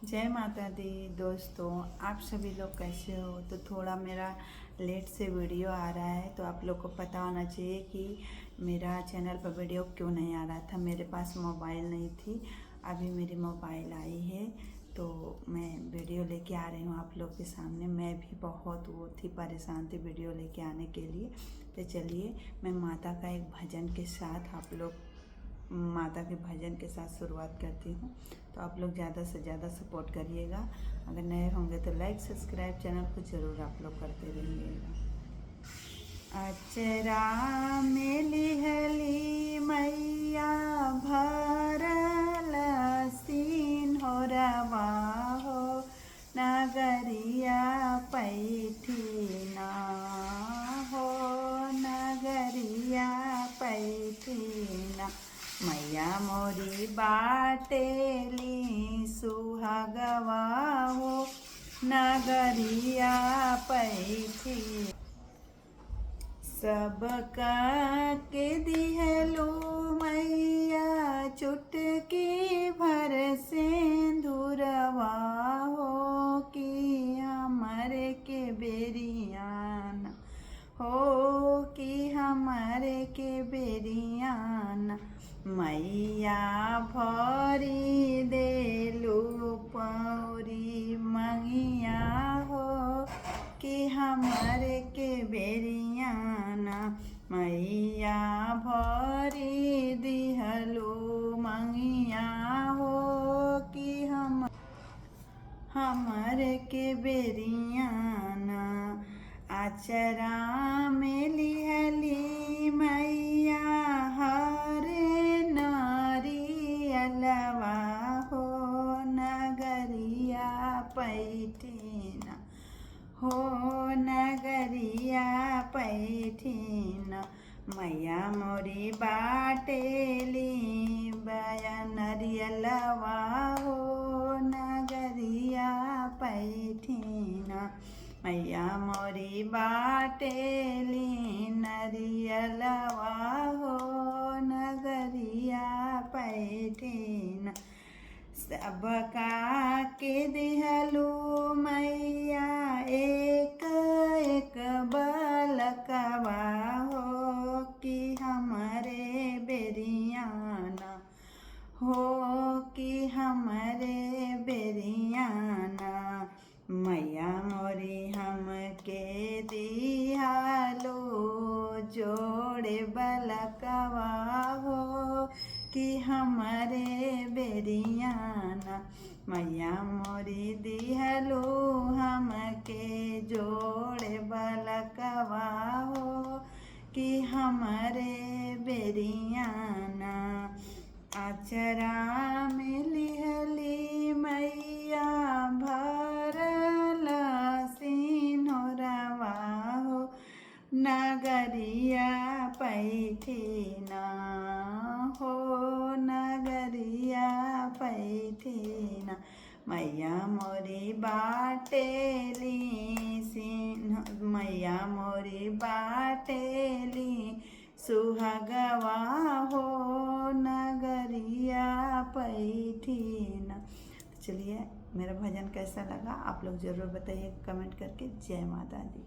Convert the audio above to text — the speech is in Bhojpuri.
जय माता दी दोस्तों, आप सभी लोग कैसे हो। तो थोड़ा मेरा लेट से वीडियो आ रहा है, तो आप लोग को पता होना चाहिए कि मेरा चैनल पर वीडियो क्यों नहीं आ रहा था। मेरे पास मोबाइल नहीं थी, अभी मेरी मोबाइल आई है तो मैं वीडियो लेके आ रही हूँ आप लोग के सामने। मैं भी बहुत वो थी, परेशान थी वीडियो लेके आने के लिए। तो चलिए मैं माता का एक भजन के साथ माता के भजन के साथ शुरुआत करती हूँ। तो आप लोग ज़्यादा से ज़्यादा सपोर्ट करिएगा। अगर नए होंगे तो लाइक सब्सक्राइब चैनल को ज़रूर आप लोग करते रहिएगा। अचरा मेली हली मैया भरल सीन हो रवा हो, नगरिया पैठीना हो, नगरिया पैठीना। मैया मोरी बाटेली सुहागवा हो, नगरिया पैठी। सबका के दिहलो मैया चुटकी भर सिंदूरवा हो, कि हमारे के बेरियाना हो, कि हमारे के बेरियाना। मैया भरी देलू पौरी मंगिया हो, कि हमारे के बेरियाना। मैया भरी दिहलो मंगिया हो, कि हमारे के बेरियाना। आचरा में लिहली मैया हरे नारियलवा हो, नगरिया पैठीना हो, नगरिया पैठीना। मैया मोरी बाटेली बया नरियलवा हो, नगरिया पैठीना। मैया मोरी बाटेली नरियलवा हो, नगरिया पैठीना। सबका के दिहलू मैया एक एक बलकवा हो, कि हमारे बेरियाना हो, कि हमारे बेरियाना। मैया मोरी हमके दिहालो जोड़े बलकवा हो, कि हमारे बेरियाना। मैया मोरी दिहलो हमके जोड़े बलकवा हो, कि हमारे बेरियाना। आचरा में लिहली मैया भरल सिंहरवा हो, नगरिया पैठीना हो, नगरिया पैठीना। मैया मोरी बाटेली मैया मोरी बाटेली सुहागवा हो, नगरिया पैठीना। चलिए मेरा भजन कैसा लगा आप लोग ज़रूर बताइए कमेंट करके। जय माता दी।